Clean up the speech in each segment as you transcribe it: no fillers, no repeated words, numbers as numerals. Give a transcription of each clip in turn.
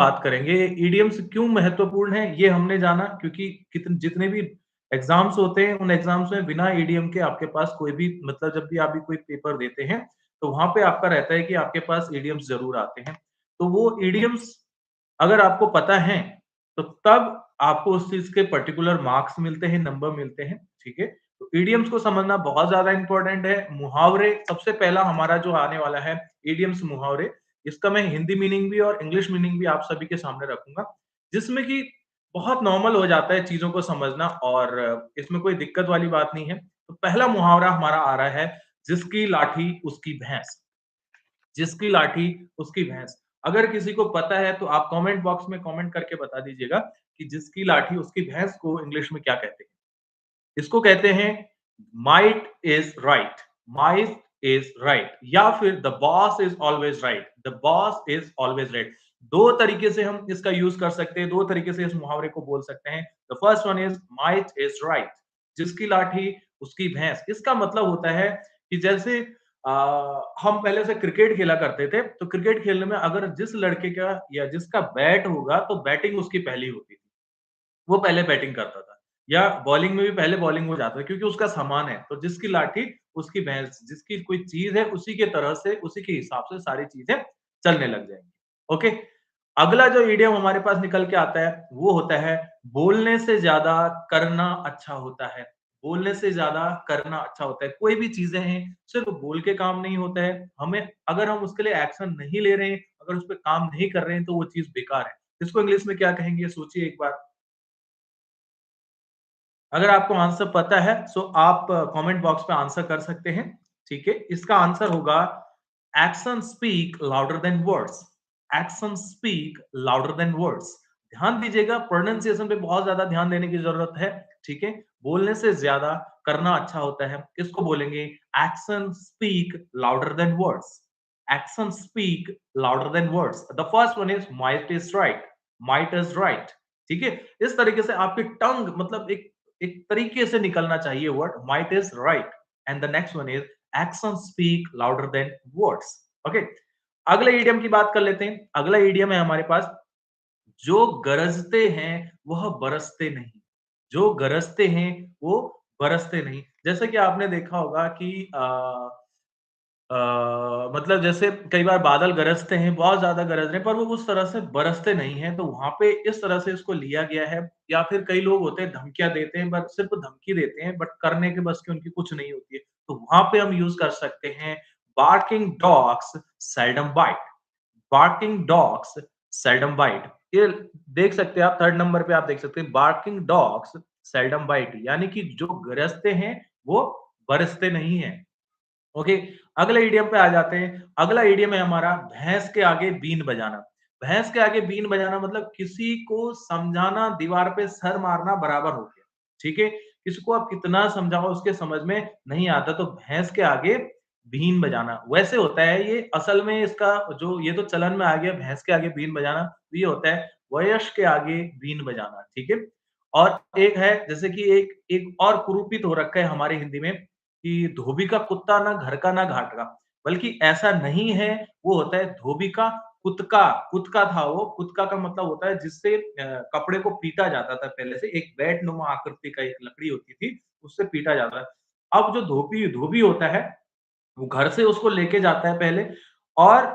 बात करेंगे ईडीएम्स क्यों महत्वपूर्ण है ये हमने जाना क्योंकि कितने जितने भी एग्जाम्स होते हैं उन एग्जाम्स में बिना ईडीएम के आपके पास कोई भी मतलब जब भी आप भी कोई पेपर देते हैं तो वहां पे आपका रहता है कि आपके पास ईडीएम्स जरूर आते हैं तो वो ईडीएम्स अगर आपको पता है तो तब आपको उस चीज के पर्टिकुलर मार्क्स मिलते हैं नंबर मिलते हैं ठीक है तो ईडीएम्स को समझना बहुत ज्यादा इंपॉर्टेंट है मुहावरे सबसे पहला हमारा जो आने वाला है ईडीएम्स मुहावरे इसका मैं हिंदी मीनिंग भी और इंग्लिश मीनिंग भी आप सभी के सामने रखूंगा जिसमें कि बहुत नॉर्मल हो जाता है चीजों को समझना और इसमें कोई दिक्कत वाली बात नहीं है तो पहला मुहावरा हमारा आ रहा है जिसकी लाठी उसकी भैंस जिसकी लाठी उसकी भैंस अगर किसी को पता है तो आप कमेंट बॉक्स में कमेंट करके बता दीजिएगा कि जिसकी लाठी उसकी भैंस को इंग्लिश में क्या कहते हैं इसको कहते हैं might is right might is right या फिर the boss is always right the boss is always right दो तरीके से हम इसका यूज कर सकते हैं दो तरीके से इस मुहावरे को बोल सकते हैं the first one is might is right जिसकी लाठी उसकी भैंस इसका मतलब होता है कि जैसे आ, हम पहले से क्रिकेट खेला करते थे तो क्रिकेट खेलने में अगर जिस लड़के का या जिसका बैट होगा तो बैटिंग उसकी पहली होती थी वो पहले बैटिंग करता था या बॉलिंग में भी पहले बॉलिंग हो जाता है क्योंकि उसका सामान है तो जिसकी लाठी उसकी भैंस जिसकी कोई चीज है उसी के तरह से उसी के हिसाब से सारी चीजें चलने लग जाएंगी ओके अगला जो इडियम हमारे पास निकल के आता है वो होता है बोलने से ज्यादा करना अच्छा होता है बोलने से ज्यादा करना अच्छा होता है कोई भी चीजें हैं सिर्फ बोल के काम नहीं होता है हमें अगर हम उसके लिए एक्शन नहीं ले रहे हैं अगर उस पर काम नहीं कर रहे हैं तो वो चीज बेकार है इसको इंग्लिश में क्या कहेंगे सोचिए एक बार अगर आपको आंसर पता है सो आप कमेंट बॉक्स पे आंसर कर सकते हैं ठीक है इसका आंसर होगा action speak louder than words action speak louder than words ध्यान दीजिएगा प्रोनाउंसिएशन पे बहुत ज्यादा ध्यान देने की जरूरत है ठीक है बोलने से ज्यादा करना अच्छा होता है इसको बोलेंगे action speak louder than words action speak louder than words the first one is might is right ठीक है इस तरीके से आपकी टंग मतलब एक तरीके से निकलना चाहिए word might is right and the next one is action speak louder than words okay अगले इडियम की बात कर लेते हैं अगला इडियम है हमारे पास जो गरजते हैं वह बरसते नहीं जो गरजते हैं वो बरसते नहीं जैसे कि आपने देखा होगा कि मतलब जैसे कई बार बादल गरजते हैं, बहुत ज़्यादा गरज रहे हैं, पर वो उस तरह से बरसते नहीं हैं, तो वहाँ पे इस तरह से इसको लिया गया है या फिर कई लोग होते हैं धमकियाँ देते हैं, बट सिर्फ़ धमकी देते हैं, बट करने के बस की उनकी कुछ नहीं होती है। तो वहाँ पे हम यूज़ कर सकते हैं barking dogs seldom bite barking dogs seldom bite ये देख सकते हैं आप थर्ड नंबर पे आप देख सकते हैं बार्किंग डॉग्स सेल्डम बाइट यानी कि जो गरजते हैं, वो बरसते नहीं हैं। ओके अगले इडियम पे आ जाते हैं अगला इडियम है हमारा भैंस के आगे बीन बजाना भैंस के आगे बीन बजाना मतलब किसी को समझाना दीवार पे सर मारना बराबर हो गया ठीक है किसी को आप कितना समझाओ उसके समझ में नहीं आता तो भैंस के आगे बीन बजाना वैसे होता है ये असल में इसका जो ये तो चलन में आ गया भैंस के आगे बीन बजाना तो ये होता है वयस्क के आगे बीन बजाना ठीक है और एक है जैसे कि एक एक और कुरूपित हो रखा है हमारे हिंदी में कि धोबी का कुत्ता ना घर का ना घाट का बल्कि ऐसा नहीं है वो होता है धोबी का कुतका कुतका था वो कुतका का मतलब होता है जिससे कपड़े को पीटा जाता था पहले से एक बैट नुमा आकृति का एक लकड़ी होती थी उससे पीटा जाता था अब जो धोबी धोबी होता है वो घर से उसको लेके जाता है पहले और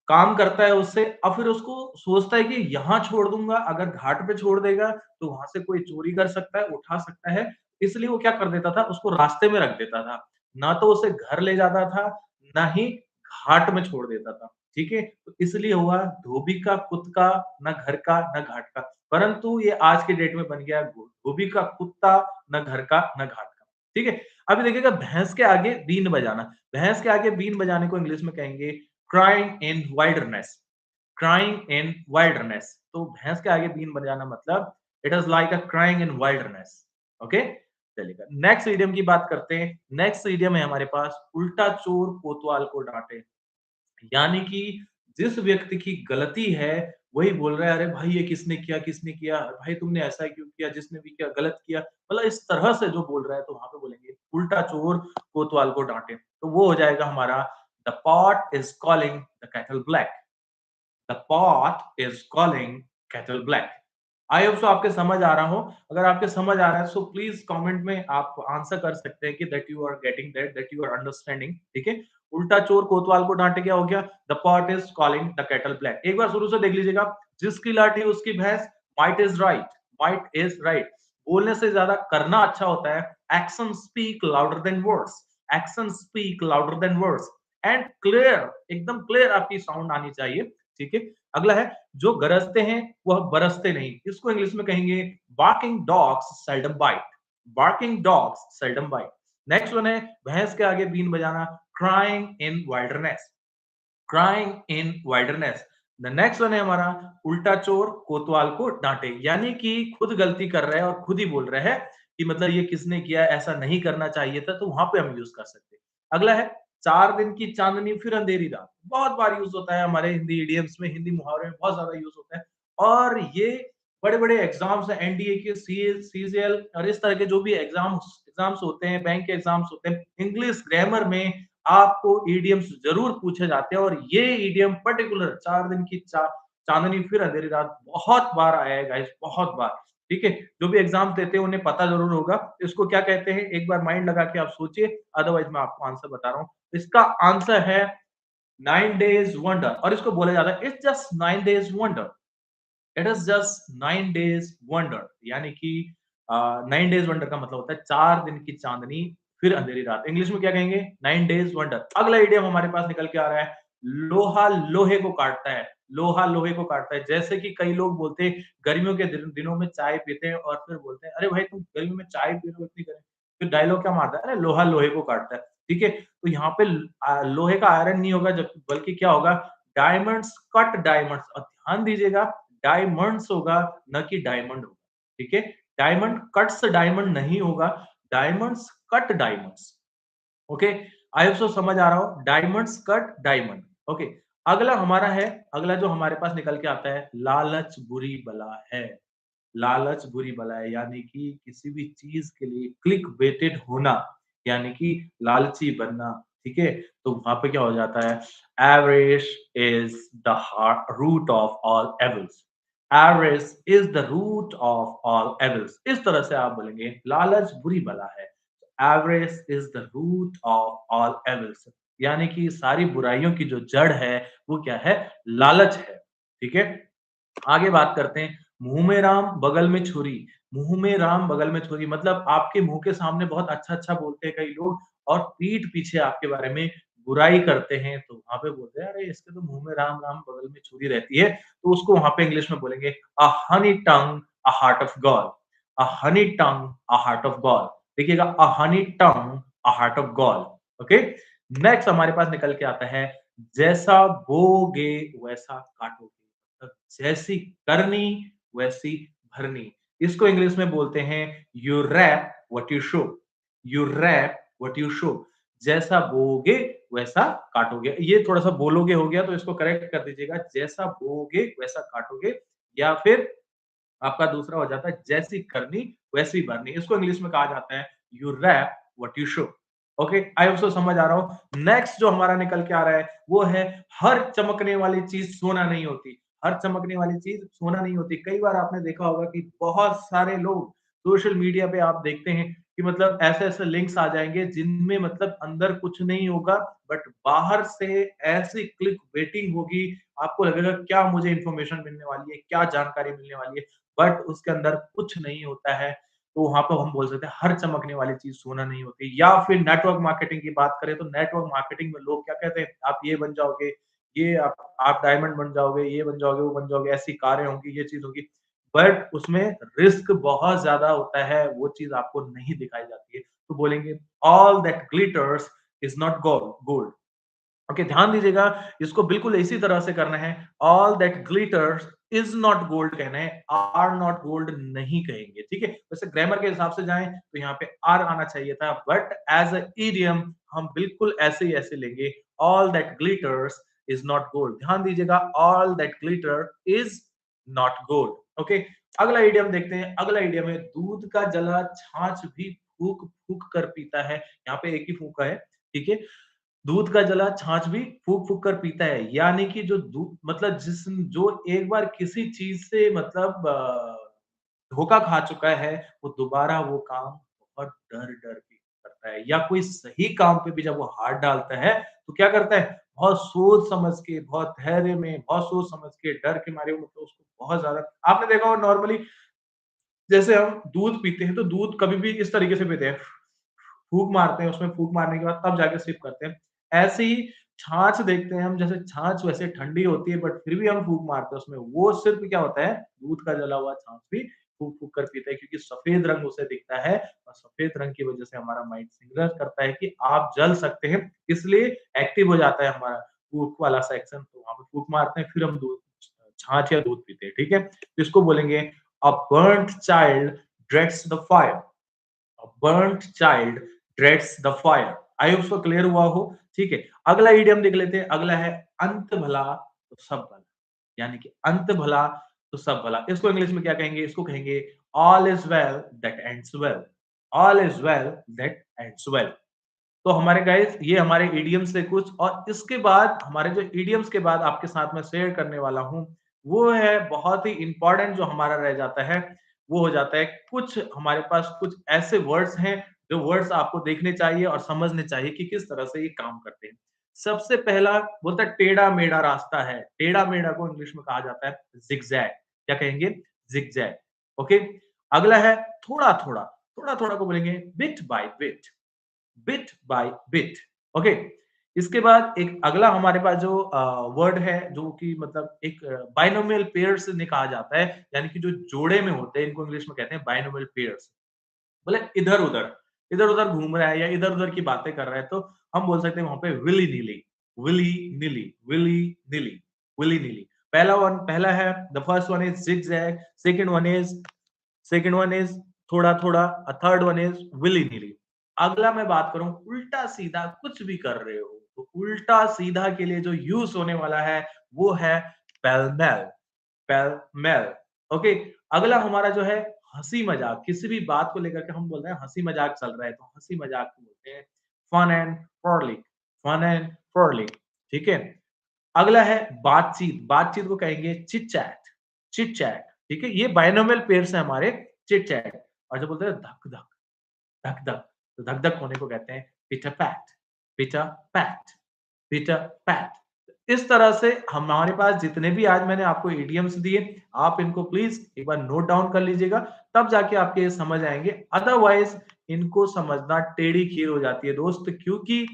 काम करता है उससे और फिर उसको सोचता है कि यहाँ छोड़ दूंगा अगर घाट पे छोड़ देगा तो वहां से कोई चोरी कर सकता है उठा सकता है इसलिए वो क्या कर देता था उसको रास्ते में रख देता था ना तो उसे घर ले जाता था ना ही घाट में छोड़ देता था ठीक है तो इसलिए हुआ धोबी का कुत का न घर का न घाट का परंतु ये आज के डेट में बन गया धोबी का कुत्ता न घर का न घाट का ठीक है अभी देखिएगा भैंस के आगे बीन बजाना भैंस के आगे बीन बजाने को इंग्लिश में कहेंगे crying in wildness crying in wildness तो भैंस के आगे बीन बजाना मतलब it is like a crying in wildness okay चलिएगा नेक्स्ट इडियम की बात करते हैं नेक्स्ट इडियम है हमारे पास उल्टा चोर कोतवाल को डांटे यानी कि जिस व्यक्ति की गलती है वही बोल रहा है अरे भाई ये किसने किया भाई तुमने ऐसा क्यों किया जिसने भी किया गलत किया मतलब इस तरह से जो बोल रहा है तो वहां पे बोलेंगे उल्टा चोर कोतवाल को डांटे तो वो हो जाएगा हमारा the pot is calling the cattle black the pot is calling kettle black. I hope सो आपके समझ आ रहा हो। अगर आपके समझ आ रहा है सो प्लीज कमेंट में आप आंसर कर सकते हैं कि that you are getting that you are understanding. ठीक है, उल्टा चोर कोतवाल को डांटे, क्या हो गया? The pot is calling the kettle black. एक बार शुरू से देख लीजिएगा, जिसकी लाठी उसकी भैंस, might is right, might is right. बोलने से ज्यादा करना अच्छा होता है। Action speak louder than words, action speak louder than words. And clear, एकदम क्लियर आपकी साउंड आनी चाहिए। ठीक है, अगला है जो गरजते हैं वह बरसते नहीं। इसको इंग्लिश में कहेंगे barking dogs seldom bite, barking dogs seldom bite. Next one है भैंस के आगे बीन बजाना, crying in wilderness, crying in wilderness. The next one है हमारा उल्टा चोर कोतवाल को डांटे, यानी कि खुद गलती कर रहे हैं और खुद ही बोल रहे हैं कि मतलब ये किसने किया, ऐसा नहीं करना चाहिए था, तो वहां पे हम यूज कर सकते हैं। अगला है 4 दिन की चांदनी फिर अंधेरी रात। बहुत बार यूज होता है हमारे हिंदी इडियम्स में, हिंदी मुहावरे में बहुत ज्यादा यूज होता है। और ये बड़े बड़े एग्जाम्स हैं, एनडीए के, सीजीएल और इस तरह के जो भी एग्जाम्स एग्जाम्स होते हैं, बैंक के एग्जाम्स होते हैं, इंग्लिश ग्रामर में आपको ईडियम्स जरूर पूछे जाते हैं। और ये ईडियम पर्टिकुलर 4 दिन की चांदनी फिर अंधेरी रात बहुत बार आया है गाइस, बहुत बार। ठीक है, जो भी एग्जाम देते हैं उन्हें पता जरूर होगा इसको क्या कहते हैं। एक बार माइंड लगा के आप सोचिए, अदरवाइज मैं आपको आंसर बता रहा हूँ। इसका आंसर है 9 डेज वंडर, और इसको बोला जाता है it's just 9 days wonder, it is just 9 days wonder. यानी कि 9 डेज वंडर का मतलब होता है 4 दिन की चांदनी फिर अंधेरी रात। इंग्लिश में क्या कहेंगे? 9 डेज वंडर। अगला इडियम हमारे पास निकल के आ रहा है, लोहा लोहे को काटता है, लोहा लोहे को काटता है। जैसे कि कई लोग बोलते हैं गर्मियों के दिनों में चाय पीते हैं और फिर बोलते हैं अरे भाई तुम गर्मी में चाय पी रहे हो इतनी गर्मी, फिर डायलॉग क्या मारता है, अरे लोहा लोहे को काटता है। ठीक है, तो यहाँ पे लोहे का आयरन नहीं होगा, जब बल्कि क्या होगा, डायमंड्स कट डायमंड्स। और ध्यान दीजिएगा, डायमंड्स होगा, न कि डायमंड होगा। ठीक है, डायमंड कट्स डायमंड नहीं होगा, diamonds cut diamonds. Okay, I hope so समझ आ रहा हो, डायमंड्स कट डायमंड। ओके, अगला हमारा है, अगला जो हमारे पास निकल के आता है, लालच बुरी बला है। लालच बुरी बला है, यानी कि किसी भी चीज के लिए क्लिक बेटेड होना, यानी कि लालची बनना। ठीक है, तो वहां पे क्या हो जाता है, avarice is the root of all evils, avarice is the root of all evils. इस तरह से आप बोलेंगे लालच बुरी बला है, avarice is the root of all evils. यानी कि सारी बुराइयों की जो जड़ है वो क्या है, लालच है। ठीक है, आगे बात करते हैं, मुंह में राम बगल में छुरी। मुंह में राम बगल में छुरी मतलब आपके मुंह के सामने बहुत अच्छा अच्छा बोलते हैं कई लोग, और पीठ पीछे आपके बारे में बुराई करते हैं, तो वहां पे बोलते हैं अरे इसके तो मुंह में राम राम बगल में छुरी रहती है। तो उसको वहां पे इंग्लिश में बोलेंगे a honey tongue a heart of God, a honey tongue a heart of God. देखिएगा, a honey tongue a heart of God. Okay, next हमारे पास निकल के आता है, जैसा बोगे वैसा काटोगे, जैसी करनी वैसी भरनी। इसको इंग्लिश में बोलते हैं you reap what you sow, you reap what you sow. जैसा बोओगे वैसा काटोगे, ये थोड़ा सा बोलोगे हो गया, तो इसको करेक्ट कर दीजिएगा, जैसा बोओगे वैसा काटोगे। या फिर आपका दूसरा हो जाता है जैसी करनी वैसी भरनी। इसको इंग्लिश में कहा जाता है you reap what you sow. Okay, I hope so समझ आ रहा हो। नेक्स्ट जो हमारा निकल के आ रहा है वो है, हर चमकने वाली चीज सोना नहीं होती, हर चमकने वाली चीज सोना नहीं होती। कई बार आपने देखा होगा कि बहुत सारे लोग सोशल मीडिया पे आप देखते हैं कि मतलब ऐसे ऐसे लिंक्स आ जाएंगे जिनमें मतलब अंदर कुछ नहीं होगा, बट बाहर से ऐसी क्लिक वेटिंग होगी, आपको लगेगा क्या मुझे इंफॉर्मेशन मिलने वाली है, क्या जानकारी मिलने वाली है, बट उसके अंदर कुछ नहीं होता है। तो वहां पर हम बोल सकते हैं हर चमकने वाली चीज सोना नहीं होती। या फिर नेटवर्क मार्केटिंग की बात करें तो नेटवर्क मार्केटिंग में लोग क्या कहते हैं, आप ये बन जाओगे, ये आप डायमंड बन जाओगे, ये बन जाओगे, वो बन जाओगे, ऐसी कारें होंगी, ये चीज होगी, बट उसमें रिस्क बहुत ज्यादा होता है, वो चीज आपको नहीं दिखाई जाती है। तो बोलेंगे all that glitters is not gold, gold. Okay, ध्यान दीजिएगा, इसको बिल्कुल इसी तरह से करना है, all that glitters is not gold कहना है, आर नॉट गोल्ड नहीं कहेंगे। ठीक है, वैसे ग्रामर के हिसाब से जाएं तो यहाँ पे आर आना चाहिए था, बट एज अ इडियम हम बिल्कुल ऐसे ही ऐसे लेंगे, all that glitters is not gold. ध्यान दीजिएगा, all that glitter is not gold. Okay, अगला इडियम देखते हैं। अगला इडियम है, दूध का जला छाछ भी फूक फूक कर पीता है। यहाँ पे एक ही फूका है। ठीक है, दूध का जला छाछ भी फूँक-फूँक कर पीता है। यानी कि जो दूध मतलब जो एक बार किसी चीज़ से मतलब धोखा खा चुका है, वो दोबारा वो काम बहुत डर-डर के करता है या कोई सही काम पे भी जब वो हाथ डालता है, तो क्या करता है, बहुत सोच समझ के, बहुत धैर्य में, बहुत सोच समझ के, डर के मारे मतलब उसको बहुत ज़्यादा आपने देखा होगा नॉर्मली जैसे हम दूध पीते हैं, तो दूध कभी भी इस तरीके से पीते हैं। फूँक मारते हैं, उसमें फूँक मारने के बाद तब जाके सिप करते हैं। ऐसे ही छाछ देखते हैं हम जैसे छाछ वैसे ठंडी होती है बट फिर भी हम फूँक मारते हैं उसमें। वो सिर्फ़ क्या होता है दूध का जला हुआ छाछ भी फूँक-फूँक कर पीते हैं क्योंकि सफ़ेद रंग उसे दिखता है और सफ़ेद रंग की वज़ह से हमारा माइंड सिग्नल करता है कि आप जल सकते हैं, इसलिए एक्टिव हो जाता है हमारा फूँक वाला सेक्शन तो वहाँ पे फूँक मारते हैं फिर हम दूध छाछ या दूध पीते हैं, ठीक है? इसको बोलेंगे a burnt child dreads the fire. A burnt child dreads the fire. I hope so clear हुआ हो ठीक है अगला इडियम देख लेते हैं अगला है अंत भला तो सब भला यानी कि अंत भला तो सब भला इसको इंग्लिश में क्या कहेंगे इसको कहेंगे all is well that ends well all is well that ends well तो हमारे गाइस ये हमारे इडियम्स थे कुछ और इसके बाद हमारे जो इडियम्स के बाद आपके साथ में शेयर करने वाला हूँ वो है बहुत ही इंपॉर्टेंट जो हमारा रह जाता है वो हो जाता है कुछ हमारे पास कुछ ऐसे वर्ड्स हैं जो वर्ड्स आपको देखने चाहिए और समझने चाहिए कि किस तरह से ये काम करते हैं सबसे पहला बोलता है टेढ़ा मेढ़ा रास्ता है टेढ़ा मेढ़ा को इंग्लिश में कहा जाता है जिगजैग क्या कहेंगे जिगजैग ओके अगला है थोड़ा थोड़ा थोड़ा थोड़ा को बोलेंगे बिट बाय बिट ओके इसके बाद एक अगला हमारे पास जो वर्ड है जो कि मतलब एक बाइनोमियल पेयर्स ने कहा जाता है यानी कि जो जोड़े में होते हैं इनको इंग्लिश में कहते हैं बाइनोमियल पेयर्स बोले इधर-उधर, इधर-उधर घूम रहा है या इधर-उधर की बातें कर रहा है, तो हम बोल सकते हैं वहाँ पे विली-नीली, विली-नीली, विली-नीली, विली-नीली। पहला है the first one is zigzag, second one is थोड़ा-थोड़ा, थर्ड वन इज़ विली-नीली। अगला मैं बात करूँ उल्टा-सीधा कुछ भी कर रहे हो, तो उल्टा-सीधा के लिए जो यूज़ होने वाला है, वो है पेल-मेल। पेल-मेल, ओके? अगला हमारा जो है हँसी-मज़ाक, किसी भी बात को लेकर के हम बोल रहे हैं हँसी-मज़ाक चल रहा है, तो हँसी-मज़ाक को बोलते हैं fun and frolic, fun and frolic, ठीक है? अगला है बातचीत, बातचीत को कहेंगे चिट-चैट, चिट-चैट, ठीक है? ये बायनोमियल पेयर्स हैं हमारे चिट-चैट और जो बोलते हैं धक-धक, धक-धक, तो धक-धक होने को कहते हैं पिटा-पैट, पिटा-पैट, पिटा-पैट। इस तरह से हमारे पास जितने भी आज मैंने आपको इडियम्स दिए, आप इनको प्लीज़ एक बार नोट डाउन कर लीजिएगा, तब जाके आपके ये समझ आएँगे। अदरवाइज़ इनको समझना टेढ़ी खीर हो जाती है दोस्त क्योंकि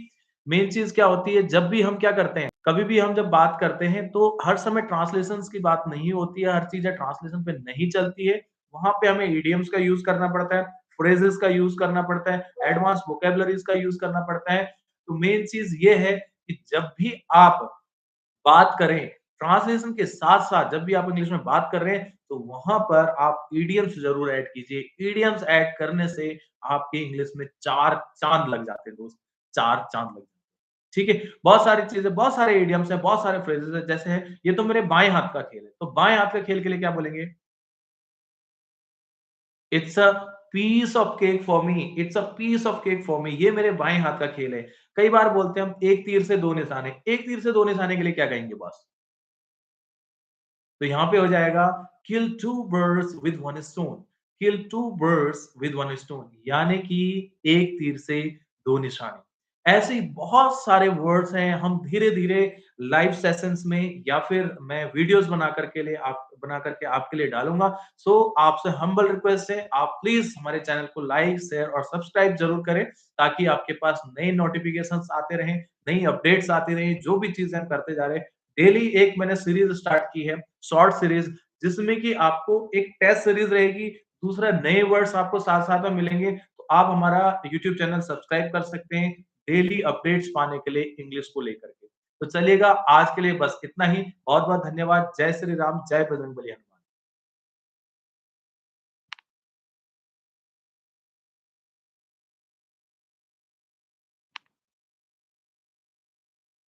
मेन चीज़ क्या होती है, जब भी हम क्या करते हैं, कभी भी हम जब बात करते हैं, तो हर समय ट्रांसलेशंस की बात नहीं होती है, हर चीज़ें ट्रांसलेशन पे नहीं चलती है। वहाँ पे हमें इडियम्स का यूज़ करना पड़ता है, फ्रेजेज़ का यूज़ करना पड़ता है, एडवांस वोकैब्युलरीज़ का यूज़ करना पड़ता है। तो मेन चीज़ ये है कि जब भी आप बात करें, ट्रांसलेशन के साथ-साथ जब भी आप इंग्लिश में बात कर रहे हैं, तो वहाँ पर आप इडियम्स ज़रूर ऐड कीजिए। इडियम्स ऐड करने से आपके इंग्लिश में 4 चाँद लग जाते हैं दोस्त, 4 चाँद लग जाते हैं। ठीक है? बहुत सारी चीज़ें, बहुत सारे इडियम्स हैं, बहुत सारे फ्रेजेज़ हैं, जैसे है ये तो मेरे बाएँ हाथ का खेल है, तो बाएँ हाथ के खेल के लिए क्या बोलेंगे? It's a piece of cake for me, it's a piece of cake for me ये मेरे बाएँ हाथ का खेल है। कई बार बोलते हैं हम एक तीर से दो निशाने, एक तीर से दो निशाने के लिए क्या कहेंगे बॉस? तो यहाँ पे हो जाएगा kill two birds with one stone kill two birds with one stone यानी कि एक तीर से दो निशाने ऐसे ही बहुत सारे वर्ड्स हैं हम धीरे धीरे लाइव सेशंस में या फिर मैं वीडियोस बना करके आपके लिए डालूंगा सो आपसे हम्बल रिक्वेस्ट है आप प्लीज हमारे चैनल को लाइक शेयर और सब्सक्राइब जरूर करें ताकि आपके पास नई नोटिफिकेशंस आते रहें नई अपडेट्स आती रहें जो भी चीजें हम करते जा रहे हैं डेली एक मैंने सीरीज स्टार्ट की है शॉर्ट सीरीज जिसमें कि आपको एक टेस्ट सीरीज रहेगी दूसरा नए वर्ड्स आपको साथ साथ में मिलेंगे तो आप हमारा यूट्यूब चैनल सब्सक्राइब कर सकते हैं डेली अपडेट्स पाने के लिए इंग्लिश को लेकर के तो चलिएगा आज के लिए बस इतना ही बहुत बहुत धन्यवाद जय श्री राम जय बजरंग बली